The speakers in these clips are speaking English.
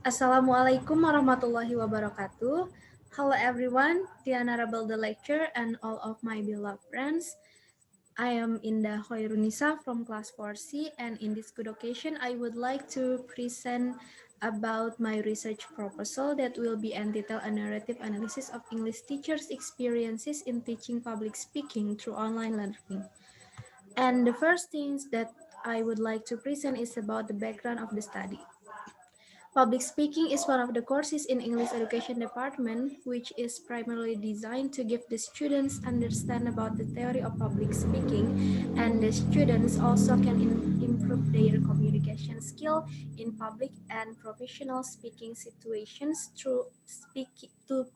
Assalamualaikum warahmatullahi wabarakatuh. Hello everyone, the honorable the lecturer and all of my beloved friends. I am Indah Hoirunisa from class 4C, and in this good occasion I would like to present about my research proposal that will be entitled A Narrative Analysis of English Teachers' Experiences in Teaching Public Speaking Through Online Learning. And the first things that I would like to present is about the background of the study. Public speaking is one of the courses in English Education Department, which is primarily designed to give the students understand about the theory of public speaking, and the students also can improve their communication skill in public and professional speaking situations through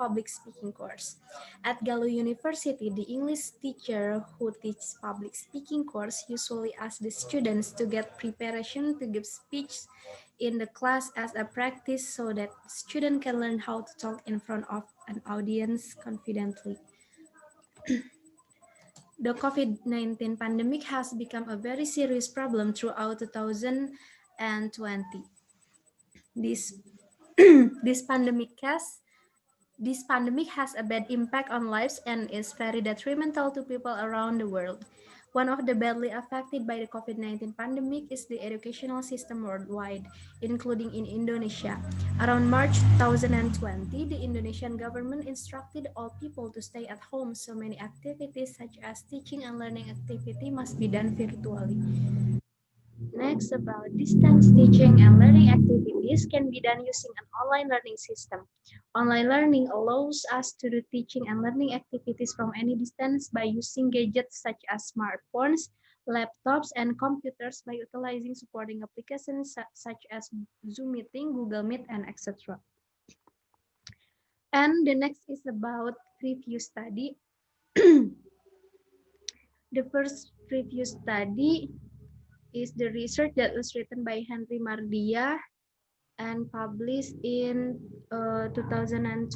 public speaking course. At Galuh University, the English teacher who teaches public speaking course usually asks the students to get preparation to give speech in the class as a practice so that students can learn how to talk in front of an audience confidently. The COVID-19 pandemic has become a very serious problem throughout 2020. This, this pandemic has This pandemic has a bad impact on lives and is very detrimental to people around the world. One of the badly affected by the COVID-19 pandemic is the educational system worldwide, including in Indonesia. Around March 2020, the Indonesian government instructed all people to stay at home, so many activities such as teaching and learning activity must be done virtually. Next, about distance teaching and learning activities can be done using an online learning system. Online learning allows us to do teaching and learning activities from any distance by using gadgets such as smartphones, laptops, and computers by utilizing supporting applications such as Zoom Meeting, Google Meet, and etc. And the next is about preview study. The first preview study is the research that was written by Henry Mardia and published in 2020.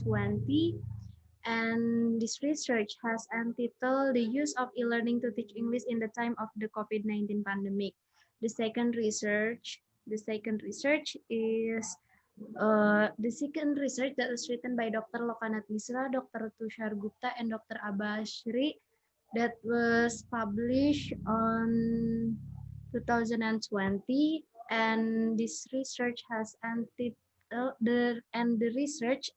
And this research has entitled The Use of E-Learning to Teach English in the Time of the COVID-19 Pandemic. The second research, the second research is the second research that was written by Dr. Lokanath Misra, Dr. Tushar Gupta, and Dr. Abashri that was published on 2020, and this research has the research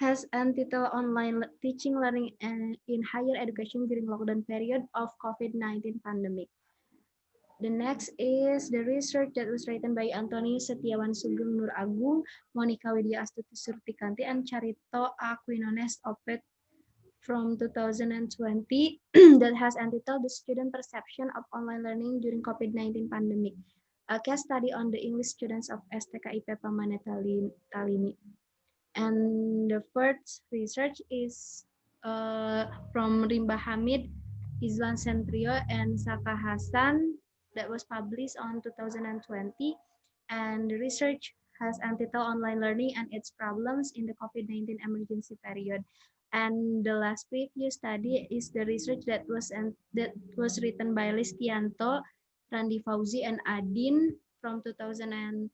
has entitled online teaching learning in higher education during lockdown period of COVID-19 pandemic. The next is the research that was written by Antoni Setiawan Sugeng Nur Agung, Monica Widya Astuti Surtikanti, and Charito Aquinones Opet from 2020 that has entitled The Student Perception of Online Learning During COVID-19 Pandemic, a case study on the English students of STKIP Pamane Talini. And the first research is from Rimba Hamid, Izlan Sentrio, and Saka Hasan that was published on 2020. And the research has entitled Online Learning and Its Problems in the COVID-19 Emergency Period. And the last preview study is the research that was written by Listianto, Randi Fauzi, and Adin from 2016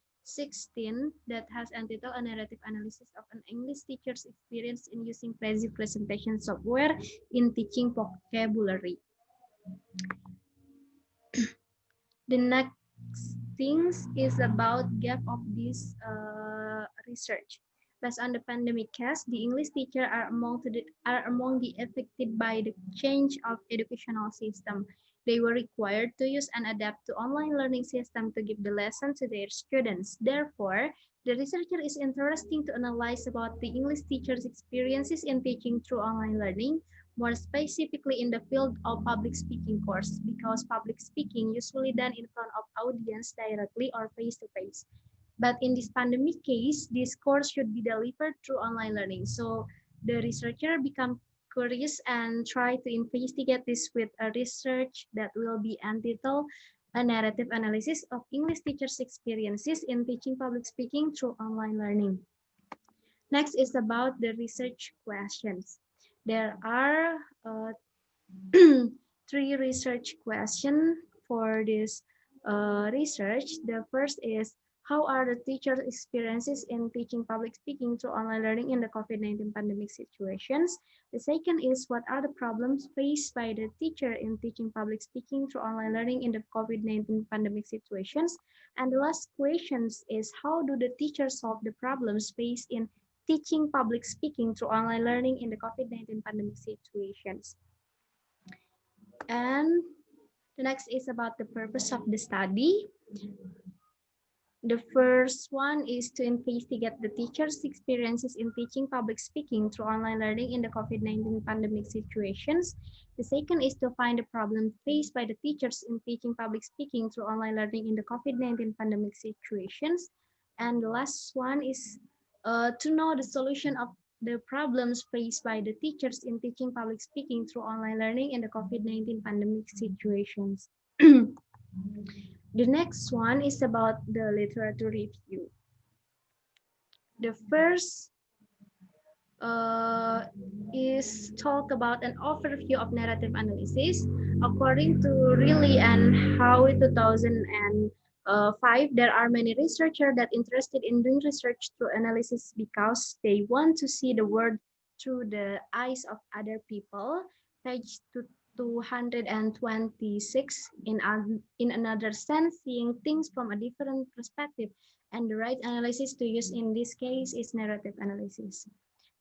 that has entitled A Narrative Analysis of an English Teacher's Experience in Using Prezi Presentation Software in Teaching Vocabulary. The next things is about gap of this research. Based on the pandemic case, the English teachers are among the affected by the change of educational system. They were required to use and adapt to online learning system to give the lesson to their students. Therefore, the researcher is interesting to analyze about the English teachers' experiences in teaching through online learning, more specifically in the field of public speaking course, because public speaking usually done in front of audience directly or face to face. But in this pandemic case, this course should be delivered through online learning. So the researcher become curious and try to investigate this with a research that will be entitled A Narrative Analysis of English Teachers' Experiences in Teaching Public Speaking Through Online Learning. Next is about the research questions. There are three research questions for this research. The first is, How are the teachers' experiences in teaching public speaking through online learning in the COVID-19 pandemic situations? The second is, what are the problems faced by the teacher in teaching public speaking through online learning in the COVID-19 pandemic situations? And the last question is, how do the teachers solve the problems faced in teaching public speaking through online learning in the COVID-19 pandemic situations? And the next is about the purpose of the study. The first one is to investigate the teachers' experiences in teaching public speaking through online learning in the COVID-19 pandemic situations. The second is to find the problem faced by the teachers in teaching public speaking through online learning in the COVID-19 pandemic situations. And the last one is to know the solution of the problems faced by the teachers in teaching public speaking through online learning in the COVID-19 pandemic situations. The next one is about the literature review. The first is talk about an overview of narrative analysis. According to Riley and Howe 2005, there are many researchers that interested in doing research through analysis because they want to see the world through the eyes of other people. Page 226, in another sense, seeing things from a different perspective, and the right analysis to use in this case is narrative analysis.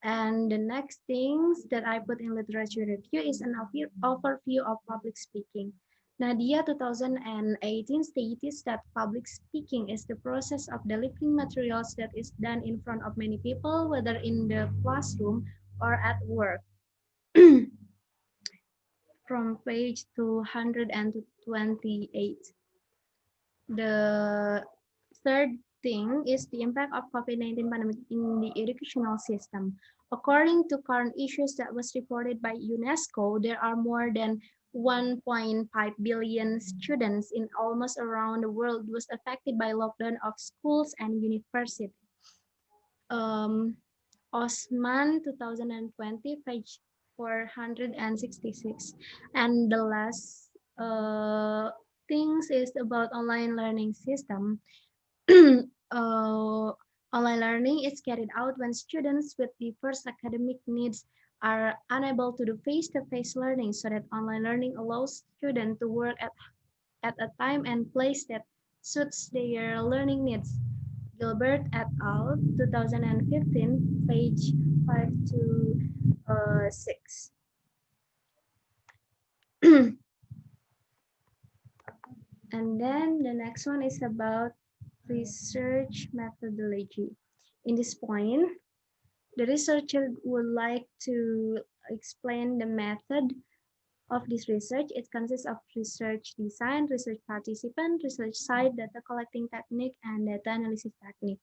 And the next things that I put in literature review is an overview of public speaking. Nadia 2018 states that public speaking is the process of delivering materials that is done in front of many people, whether in the classroom or at work. From page 228. The third thing is the impact of COVID-19 pandemic in the educational system. According to current issues that was reported by UNESCO, there are more than 1.5 billion students in almost around the world was affected by lockdown of schools and universities. Osman 2020, page 466. And the last things is about online learning system. Online learning is carried out when students with diverse academic needs are unable to do face-to-face learning, so that online learning allows students to work at a time and place that suits their learning needs. Gilbert et al. 2015, page 5 to 6. And then the next one is about research methodology. In this point, the researcher would like to explain the method of this research. It consists of research design, research participant, research site, data collecting technique, and data analysis technique.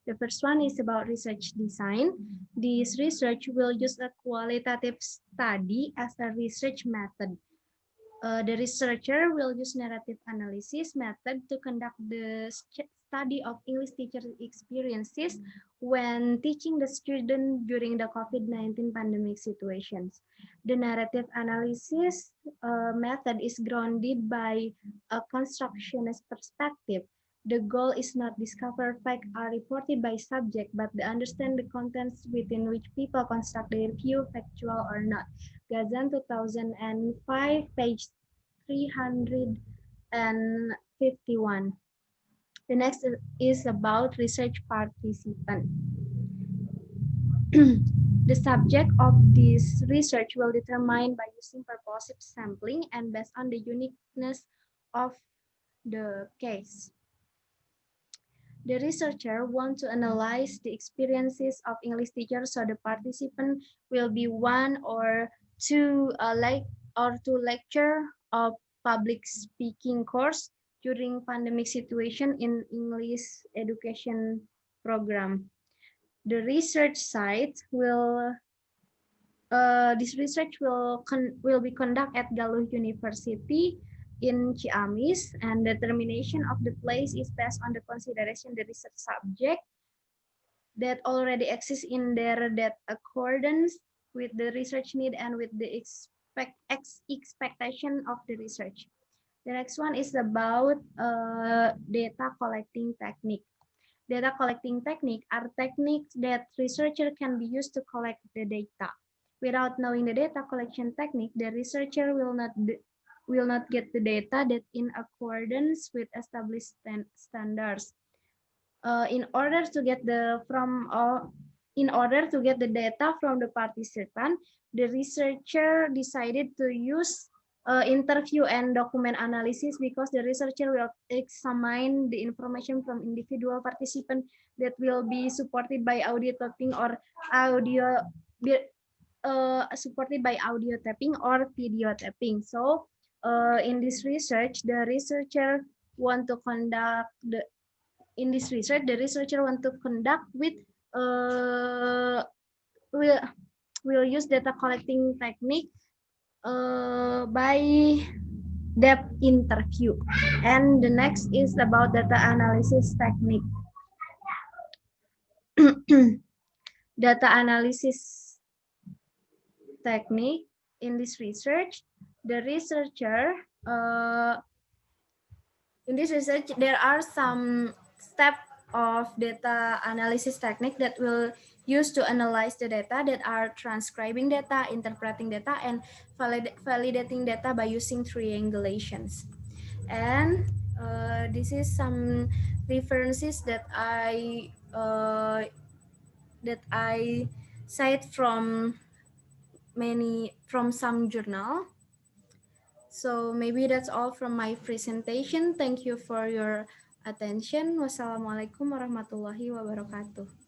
The first one is about research design. This research will use a qualitative study as a research method. The researcher will use narrative analysis method to conduct the study of English teacher experiences when teaching the student during the COVID-19 pandemic situations. The narrative analysis method is grounded by a constructionist perspective. The goal is not discover facts are reported by subject, but to understand the contents within which people construct their view, factual or not. Gazan 2005, page 351. The next is about research participant. The subject of this research will determine by using purposive sampling and based on the uniqueness of the case. The researcher wants to analyze the experiences of English teachers, so the participant will be one or two lecture of public speaking course during pandemic situation in English education program. The research site will this research will be conducted at Galuh University in Ciamis, and the determination of the place is based on the consideration the research subject that already exists in there that accordance with the research need and with the expectation of the research. The next one is about data collecting technique. Data collecting technique are techniques that researcher can be used to collect the data. Without knowing the data collection technique, the researcher will not get the data that in accordance with established standards. In order to get the data from the participant, the researcher decided to use interview and document analysis because the researcher will examine the information from individual participant that will be supported by audio tapping or audio supported by audio tapping or video tapping. So in this research, the researcher want to conduct in this research, the researcher want to conduct with will will use data collecting technique by depth interview. And the next is about data analysis technique. Data analysis technique in this research, the researcher in this research, there are some steps of data analysis technique that will use to analyze the data that are transcribing data, interpreting data, and validating data by using triangulations. And this is some references that I cite from some journal. So maybe that's all from my presentation. Thank you for your attention. Wassalamualaikum warahmatullahi wabarakatuh.